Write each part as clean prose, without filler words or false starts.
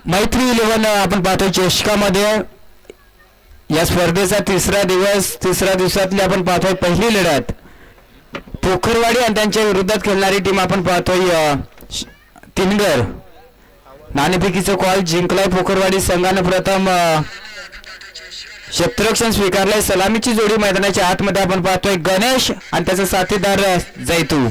मैत्री 11 आपण पाहतो चषकामध्ये या स्पर्धेचा तिसरा दिवसातली आपण पाहतोय पहिली लढत पोखरवाडी आणि त्यांच्या विरोधात खेळणारी टीम आपण पाहतोय तिनगर नाणेफेकीचा कॉल जिंकलाय पोखरवाडी संघाने प्रथम क्षेत्ररक्षण स्वीकारलंय सलामीची जोडी मैदानाच्या आतमध्ये आपण पाहतोय गणेश आणि त्याचा साथीदार जैतू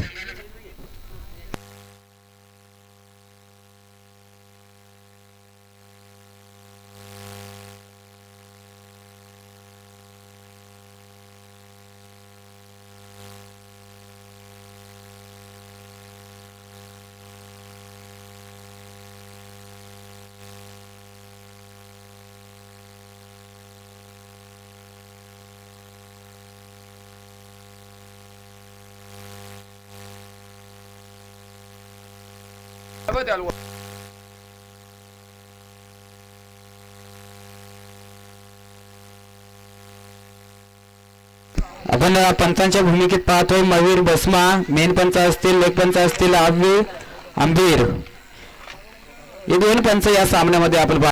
आपण पंचांच्या भूमिकेत पाहतोय मयूर बसमा मेन पंच असतील लेग पंच असतील आंबीर हे दोन पंच या सामन्यामध्ये आपण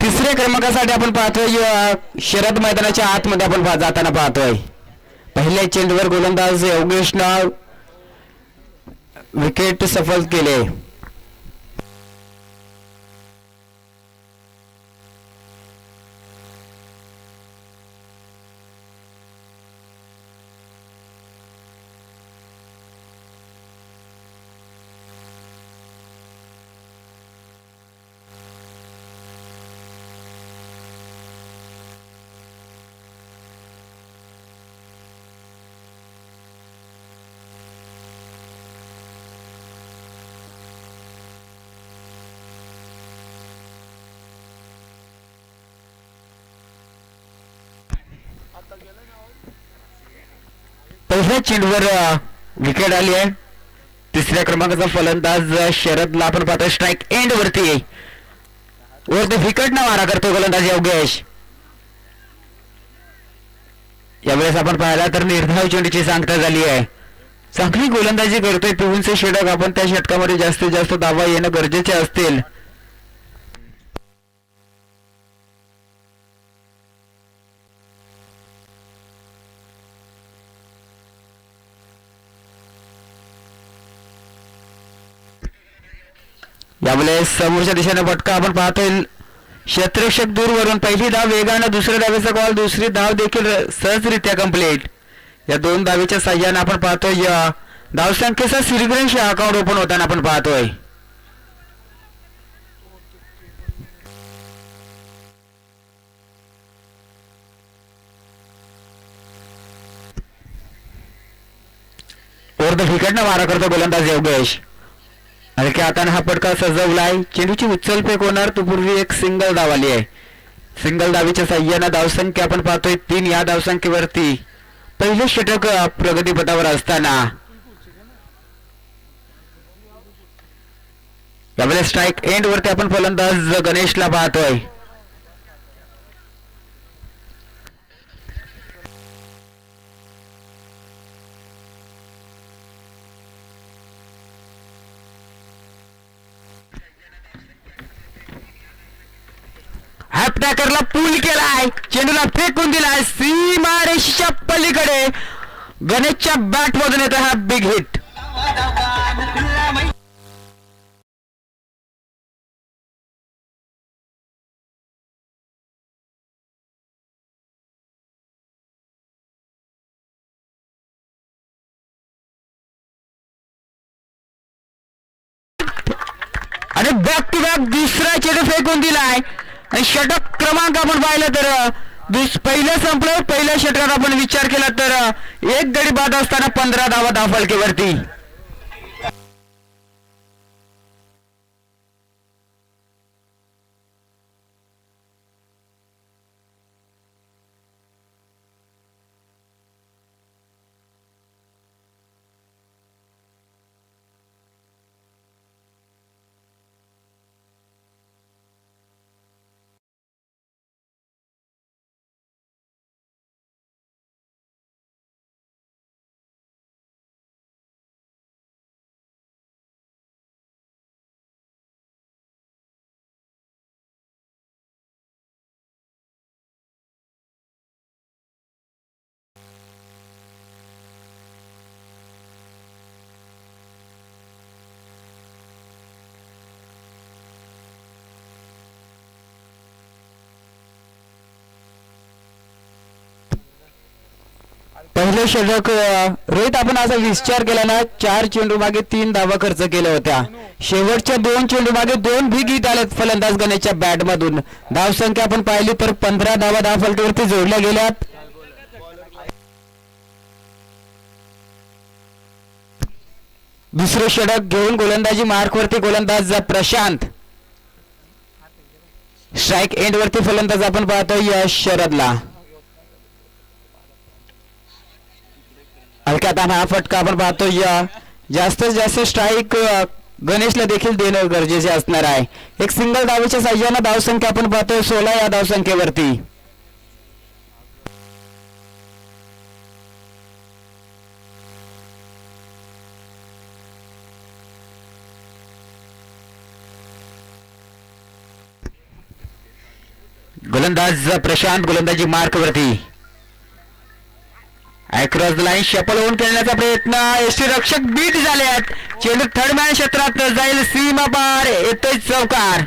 तिसऱ्या क्रमांकासाठी आपण पाहतोय शरद मैदानाच्या आतमध्ये आपण जाताना पाहतोय पहिल्या चेंडूवर गोलंदाज योगेशनं विकेट सफल केले पहिल्या चेंडूवर विकेट आली आहे तिसऱ्या क्रमांकाचा फलंदाज शरदला आपण पाहतो स्ट्राइक एंड वरती विकेट ना मारा करतो गोलंदाज योगेश यावेळेस आपण पाहिला तर निर्धाव चेंडूची सांगता झाली आहे चांगली गोलंदाजी करतोय पिऊनचे षटक. आपण त्या षटकामध्ये जास्तीत जास्त धावा येणं गरजेचे असतील. यावेळेस समोरच्या दिशेने फटका आपण पाहतोय. क्षेत्ररक्षक दूरवरून पहिली धाव वेगानं, दुसऱ्या धावेचा कॉल, दुसरी धाव देखील सहजरित्या कंप्लीट. या दोन धावेच्या साह्याने आपण पाहतोय या धावसंख्येचा सिरिग्रेन्श अकाउंट ओपन होताना आपण पाहतोय. ओव्हर द विकेटनं मारा करतो गोलंदाज योगेश. हलक्या हाताने हा फटका सजवलाय. चेंडूची उचलफेक होणार तो पूर्वी एक सिंगल धाव आली आहे. सिंगल धावीच्या साह्यानं धावसंख्या आपण पाहतोय 3. या धावसंख्येवरती पहिले षटक प्रगतीपथावर असताना यावेळेस स्ट्राईक एंड वरती आपण फलंदाज गणेशला पाहतोय. हॅप टॅकरला पूल केलाय. चेंडूला फेकून दिलाय सीमारेषेच्या पलीकडे. गणेशच्या बॅट मधून येतो हा बिग हिट. आणि बॅक टू बॅक दुसरा चेंडू फेकून दिलाय. आणि षटक क्रमांक आपण पाहिलं तर पहिलं संपलं. पहिल्या षटकात आपण विचार केला तर एक गडी बाद असताना 15 धावा धावफलकेवरती. पहिलं षटक रोहित आपण असा विचार केला ना 4 चेंडू मागे 3 धावा खर्च केल्या होत्या. शेवटच्या 2 चेंडू मागे 2 बिग हिट आलेत फलंदाज गणेशच्या बॅट मधून. धावसंख्या आपण पाहिली तर 15 धावा धावफलकावरती जोडल्या गेल्यात. दुसरे षटक घेऊन गोलंदाजी मार्कवरती गोलंदाज प्रशांत. स्ट्राईक एंड वरती फलंदाज आपण पाहतो यश शरदला. हलक्यात हा फटका आपण पाहतो या जास्तीत जास्त स्ट्राईक गणेशला देखील देणं गरजेचे असणार आहे. एक सिंगल धावेच्या साह्यानं धावसंख्या आपण पाहतोय 16 या धावसंख्येवरती. गोलंदाज प्रशांत गोलंदाजी मार्कवरती. अक्रॉस द लाईन शपल होऊन खेळण्याचा प्रयत्न. यष्टीरक्षक बीट झाले आहेत. चेंडू थर्ड मॅन क्षेत्रात जाईल. सीमा पार येतोय चौकार.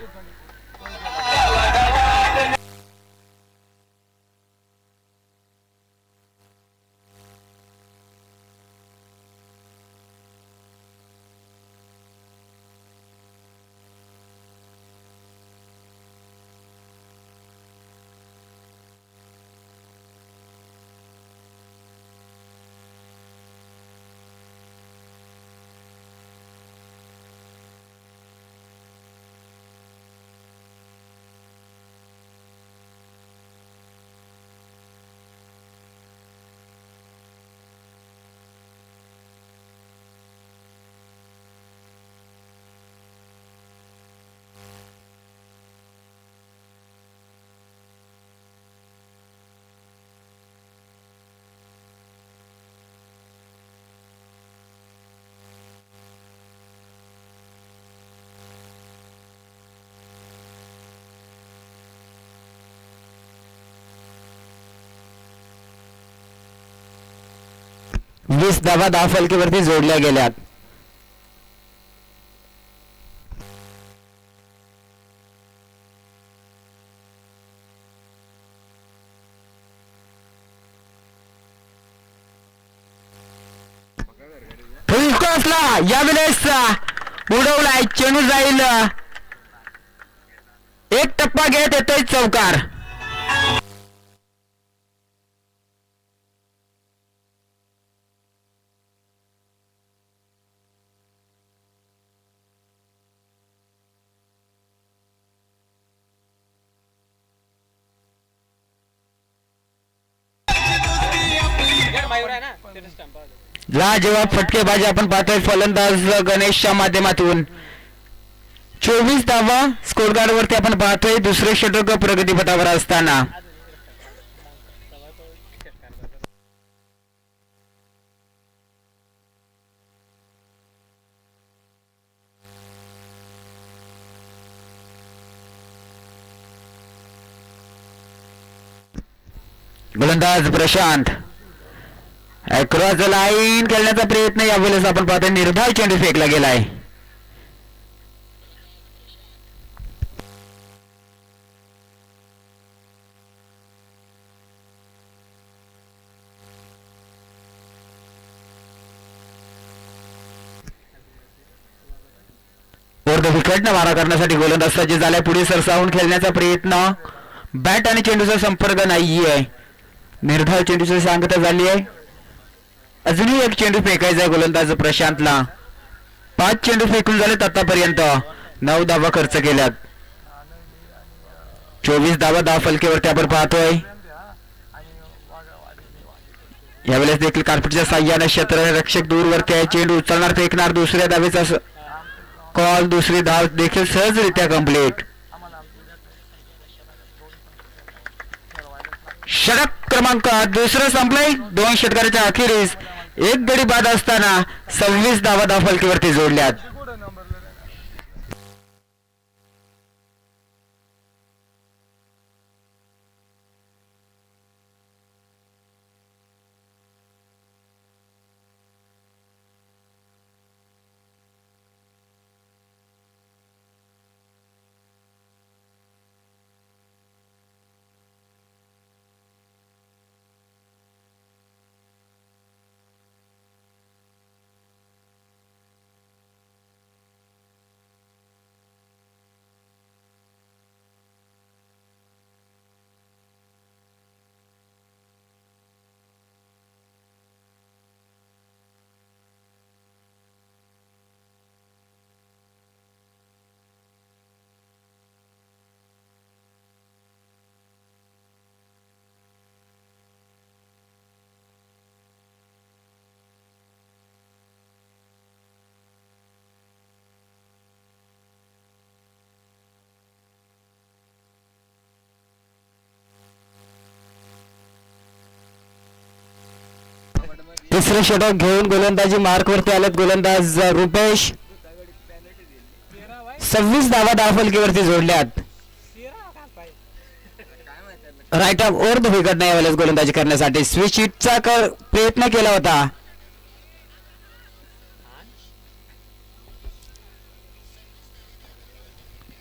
26 धावा धावफलकीवरती जोडल्या गेल्यात. फुलटॉसला यावेळेस उडवलाय, चेंडू जाईल, एक टप्पा घेत येतोय चौकार. लाजवाब फटकेबाजी आपण पाहतोय फलंदाज गणेशच्या माध्यमातून. 24 धावा स्कोर कार्ड वरती आपण पाहतोय दुसरे षटक प्रगतीपथावर असताना. गोलंदाज प्रशांत अक्रॉस लाईन खेळण्याचा प्रयत्न, यावेळेस आपण पाहतोय निर्धाव चेंडू फेकला गेलाय. विकेटनं मारा करण्यासाठी गोलंदाज सज्ज झालाय. पुढे सरसावून खेळण्याचा प्रयत्न, बॅट आणि चेंडूचा संपर्क नाहीये. निर्धाव चेंडूची सांगता झाली आहे. अजूनही एक चेंडू फेकायचा आहे गोलंदाज प्रशांतला. 5 चेंडू फेकून झालेत आतापर्यंत, 9 धावा खर्च केल्यात. 24 धावा धावफलकीवरती आपण पाहतोय. यावेळेस देखील कार्पेटच्या साह्याने क्षेत्ररक्षक दूरवरती आहे. चेंडू उचलणार, फेकणार, दुसऱ्या धावेचा कॉल, दुसरी धाव देखील सहजरित्या कंप्लीट. षटक क्रमांक दुसरं संपलंय. 2 षटकाराच्या अखेरीस एक गडी बाद असताना 26 धावा धावफलकीवरती जोडल्यात. तिसरे षटक घेऊन गोलंदाजी मार्कवरती आलेत गोलंदाज रुपेश. 26 धावा धावफलकीवरती जोडल्यात. Right off over the wicket नाही यावेळेस गोलंदाजी करण्यासाठी स्विच हिटचा प्रयत्न केला होता.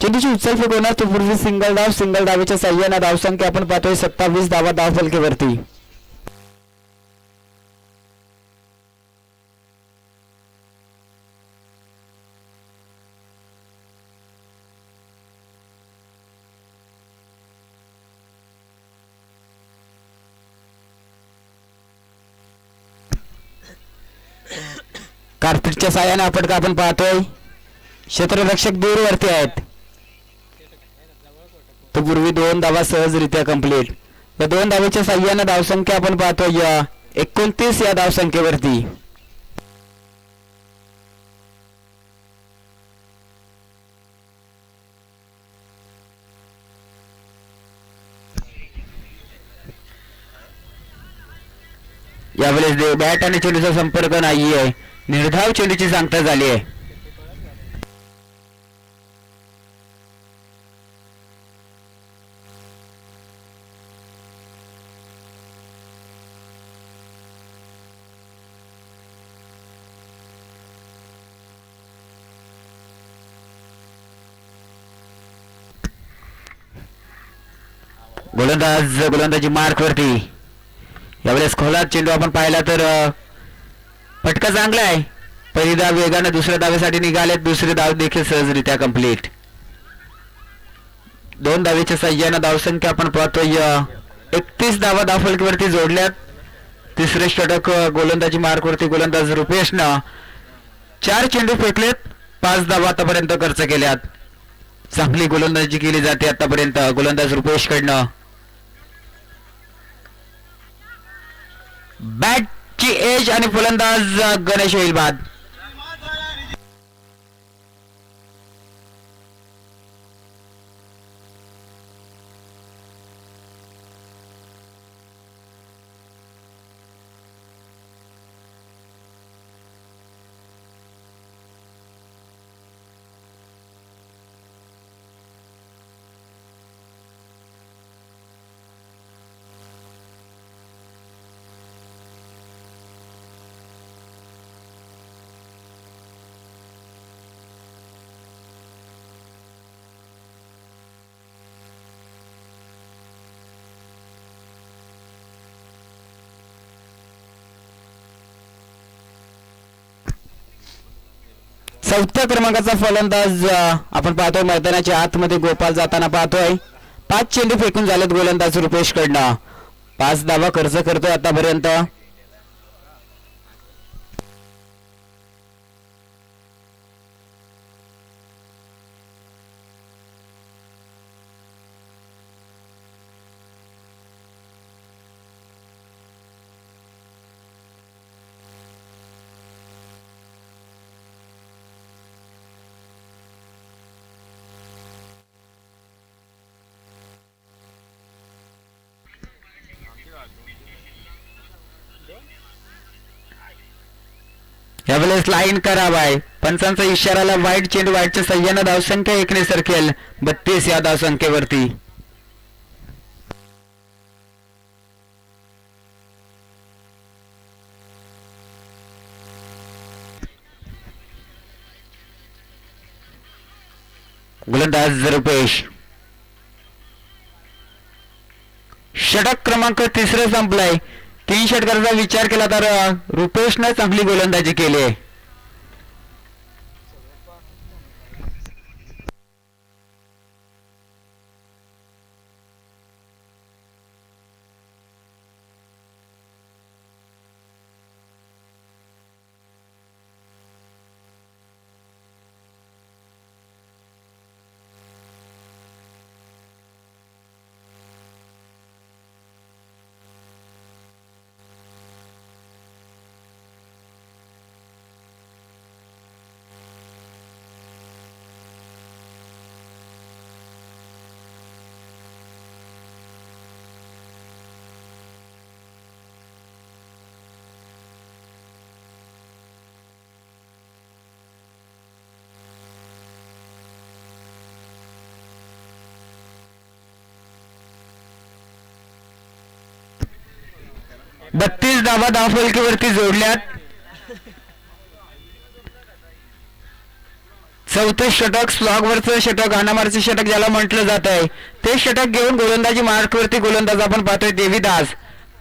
चेंडूची उचल फेक होणार तो पूर्वी सिंगल धाव. सिंगल धावेच्या साह्याने धावसंख्या आपण पाहतोय 27 धावा धावफलकीवरती. कार्पेटच्या साह्याने आपण पाहतोय क्षेत्ररक्षक दूरवरती आहेत. तो पूर्वी 2 धावा सहजरित्या कंप्लीट. या 2 धावेच्या साह्याने धावसंख्या आपण पाहतोय 29 या धावसंख्येवरती. यावेळेस बॅट आणि चेंडूचा संपर्क नाहीये. निर्धाव चेंडूची सांगता झाली आहे. गोलंदाजी मार्क वरती. यावेळेस खोलात चेंडू आपण पाहिला तर फटका चांगला आहे. पहिली धाव वेगाने दुसऱ्या धावेसाठी निघाले. दुसरी धाव देखील सहजरित्या कंप्लीट. 2 धावेच्या साह्यानं धावसंख्या आपण पाहतोय 31 धावा धावफलकीवरती जोडल्यात. तिसरे षटक गोलंदाजी मार्क वरती गोलंदाज रुपेशनं 4 चेंडू फेकलेत. 5 धावा आतापर्यंत खर्च केल्यात. चांगली गोलंदाजी केली जाते आतापर्यंत गोलंदाज रुपेश कडनं. बॅटची एज आणि फलंदाज गणेश होईल बाद. चौथ्या क्रमांकाचा फलंदाज आपण पाहतोय मैदानाच्या आतमध्ये गोपाल जाताना पाहतोय. 5 चेंडू फेकून झालेत गोलंदाज रुपेश कडनं. 5 धावा खर्च करतोय आतापर्यंत. यावेळेस लाईन खराब आहे. पंचांचा इशाराला वाईट चेंडू. वाईटच्या सह्यानं धावसंख्या 1 ने सरकेल 32 या धावसंख्येवरती. गोलंदाज रुपेश. षटक क्रमांक 3 संपलाय. 3 षटकाचा विचार केला तर रुपेशनं चांगली गोलंदाजी केली आहे. बत्तीस धावा धावफलकीवरती जोडल्यात. चौथे षटक स्लॉगवरचं षटक हाणामारीचं षटक ज्याला म्हटलं जात आहे ते षटक घेऊन गोलंदाजी मार्कवरती गोलंदाज आपण पाहतोय देवीदास.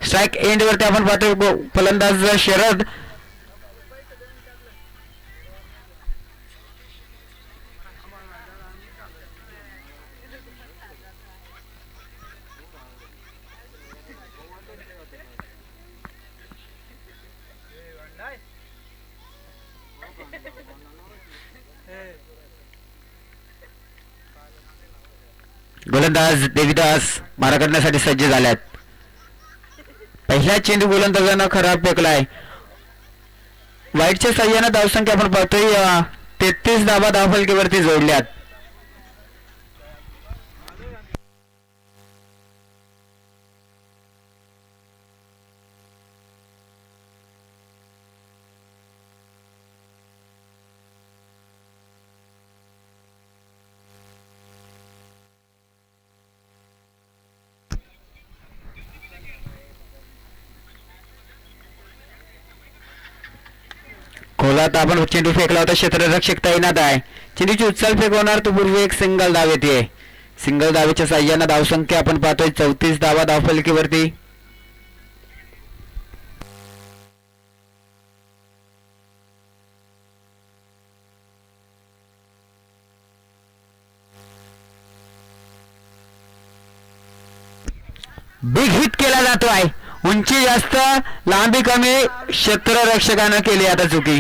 स्ट्राईक एंड वरती आपण पाहतोय फलंदाज शरद. गोलंदाज देवीदास मारा करण्यासाठी सज्ज झाल्यात. पहिला चेंडू गोलंदाजांना खराब फेकलाय. वाईटच्या साह्यानं धावसंख्या आपण पाहतोय 33 धावा धावफलकीवरती जोडल्यात. खोलात आपण चेंडू फेकला होता. क्षेत्ररक्षक तैनात आहे. चेंडूची उचल फेक होणार तो पूर्वी एक सिंगल धाव येते. सिंगल धावेच्या साह्यानं धावसंख्या आपण पाहतोय 34 धावा धावफलकीवरती. बिग हिट केला जातोय. उंची जास्त लांबी कमी क्षेत्ररक्षकानं केली आता चुकी.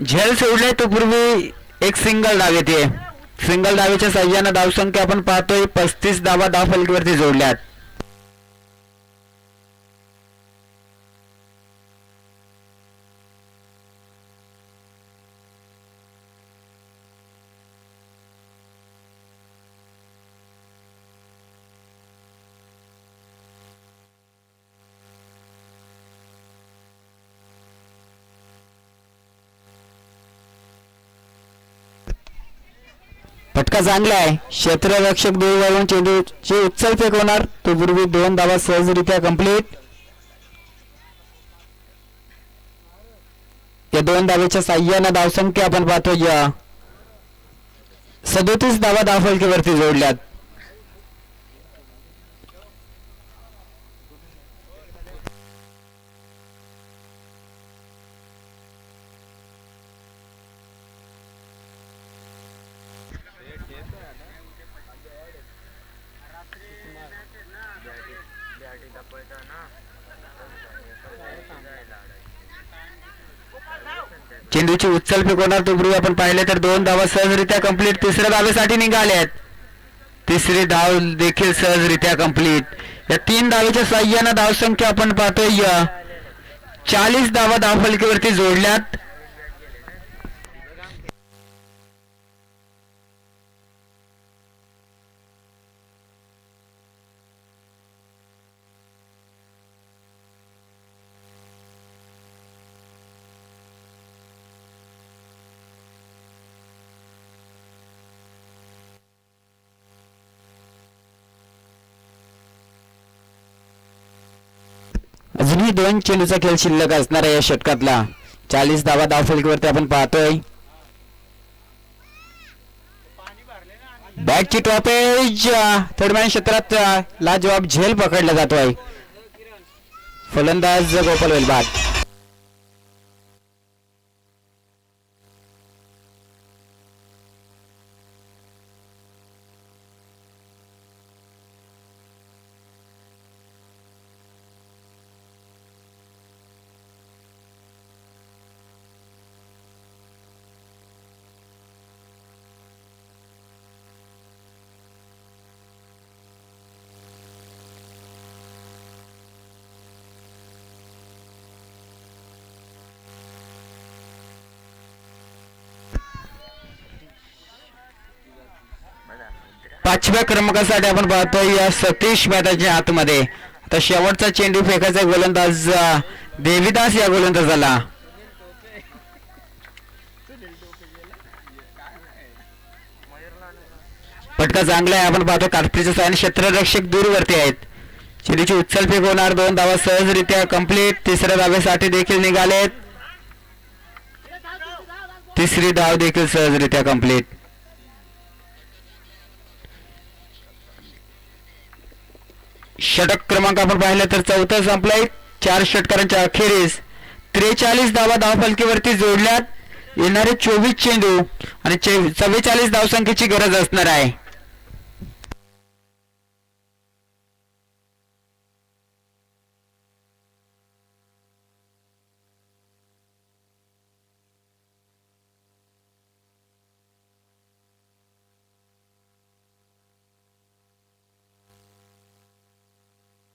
झेल सोडले तो पूर्वी एक सिंगल धाव येते. सिंगल धावेच्या साह्यानं धावसंख्या आपण पाहतोय 35 धावा धावफलकीवरती जोडल्यात. फटका चांगला आहे. क्षेत्ररक्षक दूरवरून चेंडूची उचल फेक होणार. तो पूर्वी 2 धावा सहजरित्या कंप्लीट. या 2 धावेच्या साह्यानं धावसंख्या आपण पाहतो 37 धावा धावफलकीवरती जोडल्यात. चेंडूची उचल फेकवणार तो पूर्वी आपण पाहिले तर 2 धावा सहजरित्या कंप्लीट. तिसऱ्या धावेसाठी निघाल्यात. तिसरी धाव देखील सहजरित्या कंप्लीट. या 3 धावेच्या साह्यानं धावसंख्या आपण पाहतोय 40 धावा धावफलकीवरती जोडल्यात. अजूनही 2 चेंडूचा खेळ शिल्लक असणार आहे या षटकातला. 40 धावा धावफलकीवरती आपण पाहतोय. बॅटची टॉपेज थर्डमॅन क्षेत्रात लाजवाब झेल पकडला जातोय. फलंदाज गोपाल वेलबाट. पाचव्या क्रमांकासाठी आपण पाहतोय या सतीश मेहताच्या आतमध्ये. आता शेवटचा चेंडू फेकायचा गोलंदाज देवीदास या गोलंदाजाला. फटका चांगला आहे. आपण पाहतो काठपीच्या साहाय्याने क्षेत्ररक्षक दूरवरती आहेत. चेंडूची उचल फेक होणार. 2 धावा सहजरित्या कंप्लीट. तिसऱ्या धावेसाठी देखील निघालेत. तिसरी धाव देखील सहजरित्या कंप्लीट. षटक क्रमांक आपण पाहिलं तर 4था संपलाय. 4 षटकारांच्या अखेरीस 43 धावा धावफलकीवरती जोडल्यात. येणारे 24 चेंडू आणि 44 धावसंख्येची गरज असणार आहे.